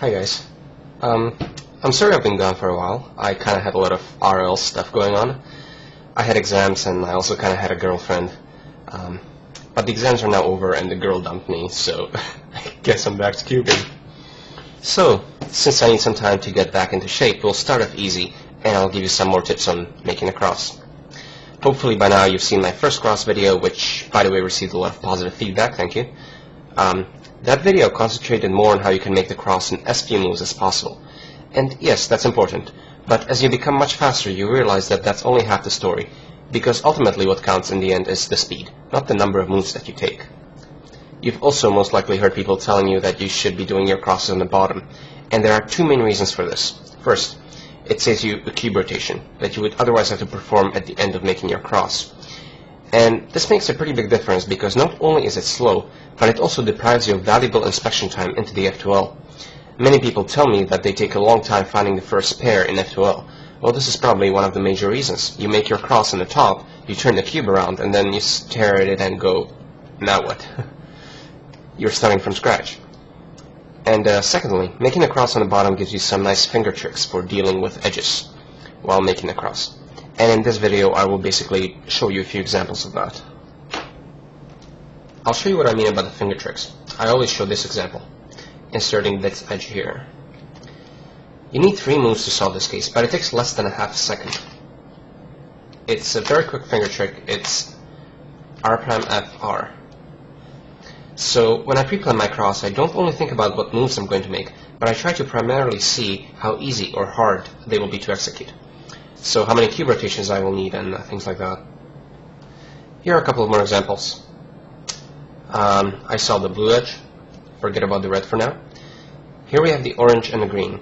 Hi guys. I'm sorry I've been gone for a while. I kind of had a lot of RL stuff going on. I had exams and I also kind of had a girlfriend. But the exams are now over and the girl dumped me, so I guess I'm back to cubing. So, since I need some time to get back into shape, we'll start off easy and I'll give you some more tips on making a cross. Hopefully by now you've seen my first cross video, which by the way received a lot of positive feedback, thank you. That video concentrated more on how you can make the cross in as few moves as possible. And yes, that's important, but as you become much faster you realize that that's only half the story, because ultimately what counts in the end is the speed, not the number of moves that you take. You've also most likely heard people telling you that you should be doing your crosses on the bottom, and there are two main reasons for this. First, it saves you a cube rotation that you would otherwise have to perform at the end of making your cross. And this makes a pretty big difference because not only is it slow, but it also deprives you of valuable inspection time into the F2L. Many people tell me that they take a long time finding the first pair in F2L. Well, this is probably one of the major reasons. You make your cross on the top, you turn the cube around, and then you stare at it and go, now what? You're starting from scratch. And secondly, making a cross on the bottom gives you some nice finger tricks for dealing with edges while making the cross. And in this video I will basically show you a few examples of that. I'll show you what I mean about the finger tricks. I always show this example, inserting this edge here. You need 3 moves to solve this case, but it takes less than a half a second. It's a very quick finger trick. It's R''F'. So when I pre-plan my cross, I don't only think about what moves I'm going to make, but I try to primarily see how easy or hard they will be to execute. So how many cube rotations I will need and things like that. Here are a couple of more examples. I saw the blue edge. Forget about the red for now. Here we have the orange and the green.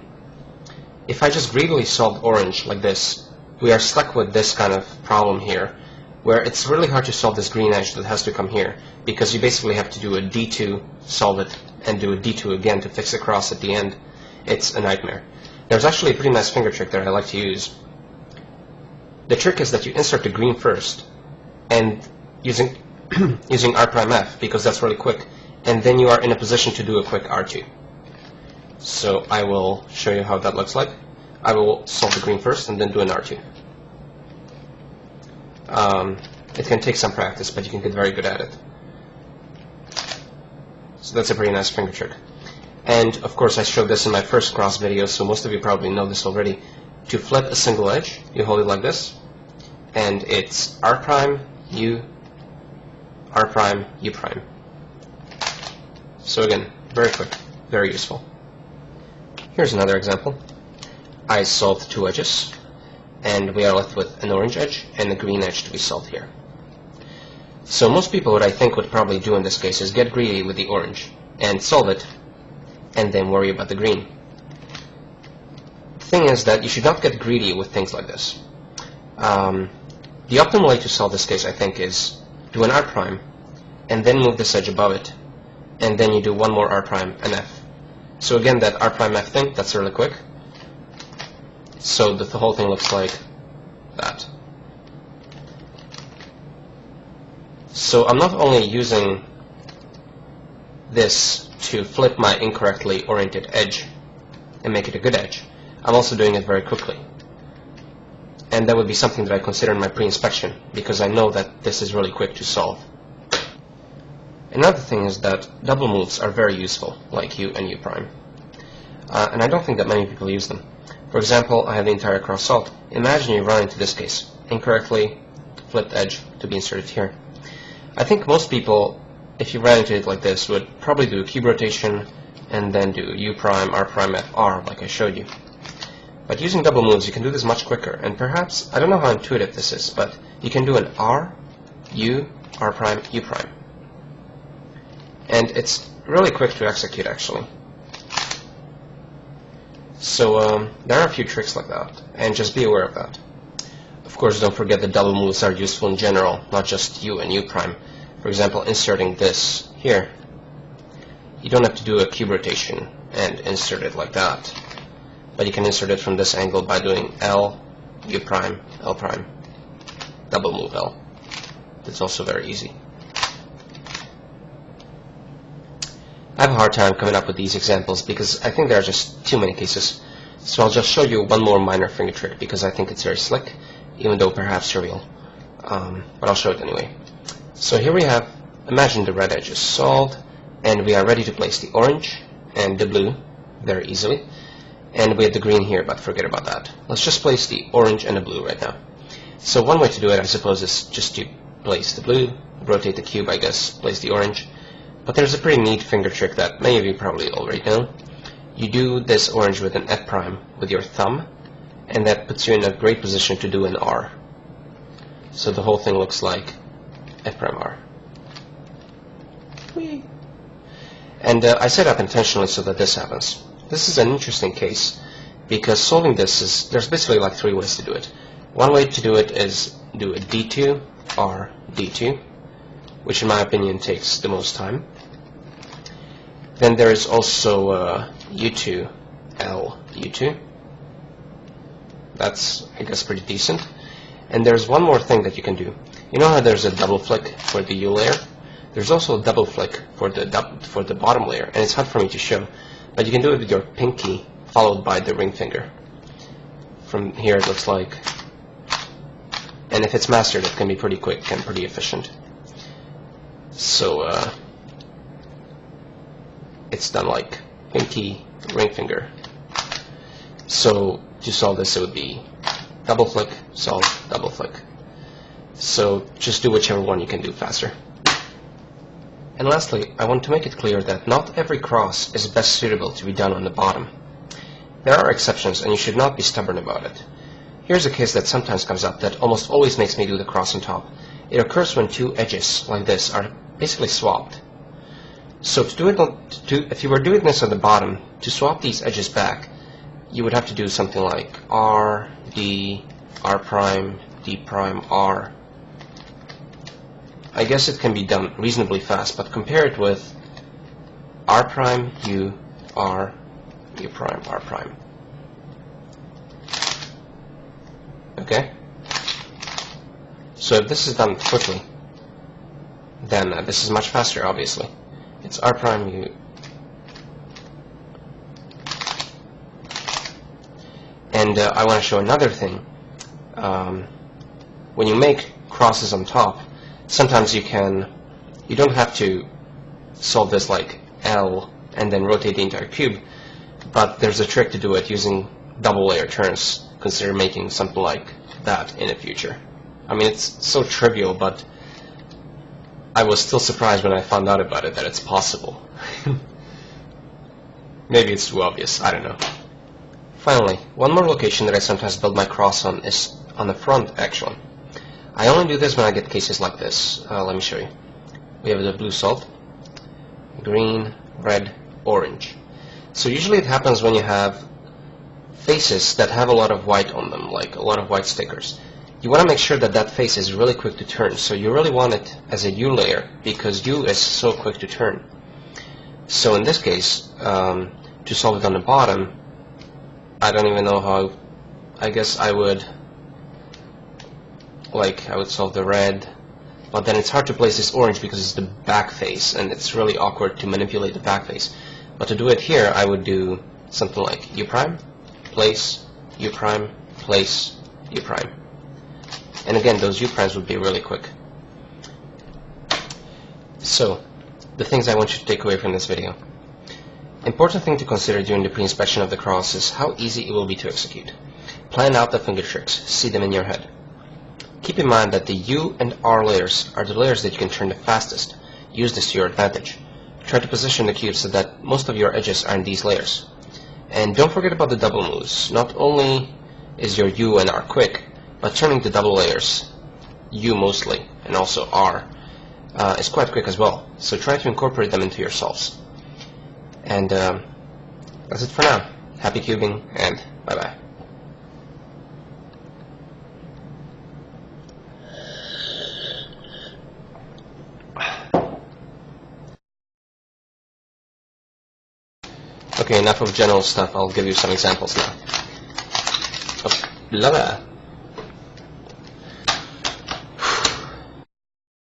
If I just greedily solved orange like this, we are stuck with this kind of problem here, where it's really hard to solve this green edge that has to come here, because you basically have to do a D2, solve it, and do a D2 again to fix the cross at the end. It's a nightmare. There's actually a pretty nice finger trick that I like to use. The trick is that you insert the green first, and using R''F, because that's really quick, and then you are in a position to do a quick R2. So I will show you how that looks like. I will solve the green first and then do an R2. It can take some practice, but you can get very good at it. So that's a pretty nice finger trick. And of course I showed this in my first cross video, so most of you probably know this already. To flip a single edge, you hold it like this, and it's R', U, R', U'. So again, very quick, very useful. Here's another example. I solved 2 edges, and we are left with an orange edge and a green edge to be solved here. So most people, what I think would probably do in this case is get greedy with the orange and solve it, and then worry about the green. The thing is that you should not get greedy with things like this. The optimal way to solve this case, I think, is do an R', and then move this edge above it, and then you do one more R' and F. So again, that R''F thing, that's really quick. So the whole thing looks like that. So I'm not only using this to flip my incorrectly oriented edge and make it a good edge, I'm also doing it very quickly. And that would be something that I consider in my pre-inspection, because I know that this is really quick to solve. Another thing is that double moves are very useful, like U and U'. And I don't think that many people use them. For example, I have the entire cross solved. Imagine you run into this case, incorrectly flipped edge to be inserted here. I think most people, if you ran into it like this, would probably do a cube rotation and then do U', R''F', like I showed you. But using double moves, you can do this much quicker, and perhaps, I don't know how intuitive this is, but you can do an R, U, R', U'. And it's really quick to execute, actually. So there are a few tricks like that, and just be aware of that. Of course, don't forget that double moves are useful in general, not just U and U'. For example, inserting this here. You don't have to do a cube rotation and insert it like that, but you can insert it from this angle by doing L, U', L', double move L. It's also very easy. I have a hard time coming up with these examples because I think there are just too many cases. So I'll just show you one more minor finger trick because I think it's very slick, even though perhaps trivial. But I'll show it anyway. So here we have, imagine the red edge is solved, and we are ready to place the orange and the blue very easily. And we have the green here, but forget about that. Let's just place the orange and the blue right now. So one way to do it, I suppose, is just to place the blue, rotate the cube, I guess, place the orange. But there's a pretty neat finger trick that many of you probably already know. You do this orange with an F prime with your thumb, and that puts you in a great position to do an R. So the whole thing looks like F prime R. Whee! And I set up intentionally so that this happens. This is an interesting case because solving this is, there's basically like 3 ways to do it. One way to do it is do a D2, R, D2, which in my opinion takes the most time. Then there is also U2, L, U2. That's, I guess, pretty decent. And there's one more thing that you can do. You know how there's a double flick for the U layer? There's also a double flick for the bottom layer, and it's hard for me to show, but you can do it with your pinky followed by the ring finger. From here it looks like, and if it's mastered, it can be pretty quick and pretty efficient. So it's done like pinky, ring finger. So to solve this, it would be double flick, solve, double flick. So just do whichever one you can do faster. And lastly, I want to make it clear that not every cross is best suitable to be done on the bottom. There are exceptions, and you should not be stubborn about it. Here's a case that sometimes comes up that almost always makes me do the cross on top. It occurs when 2 edges, like this, are basically swapped. So to do it, if you were doing this on the bottom, to swap these edges back, you would have to do something like R, D, R prime, D prime, R. I guess it can be done reasonably fast, but compare it with R prime, U, R, U prime, R prime. Okay? So if this is done quickly, then this is much faster, obviously. It's R prime, U. And I want to show another thing. When you make crosses on top, sometimes you don't have to solve this like L and then rotate the entire cube, but there's a trick to do it using double layer turns. Consider making something like that in the future. I mean, it's so trivial, but I was still surprised when I found out about it that it's possible. Maybe it's too obvious, I don't know. Finally, one more location that I sometimes build my cross on is on the front, actually. I only do this when I get cases like this. Let me show you. We have the blue salt, green, red, orange. So usually it happens when you have faces that have a lot of white on them, like a lot of white stickers. You want to make sure that that face is really quick to turn, so you really want it as a U layer, because U is so quick to turn. So in this case, to solve it on the bottom, I don't even know how. I guess I would solve the red, but then it's hard to place this orange because it's the back face, and it's really awkward to manipulate the back face. But to do it here, I would do something like U prime, place, U prime, place, U prime. And again, those U primes would be really quick. So, the things I want you to take away from this video. Important thing to consider during the pre-inspection of the cross is how easy it will be to execute. Plan out the finger tricks, see them in your head. Keep in mind that the U and R layers are the layers that you can turn the fastest. Use this to your advantage. Try to position the cube so that most of your edges are in these layers. And don't forget about the double moves. Not only is your U and R quick, but turning the double layers, U mostly, and also R, is quite quick as well. So try to incorporate them into your solves. And that's it for now. Happy cubing, and bye-bye. Okay, enough of general stuff. I'll give you some examples now. Oh, blah, blah.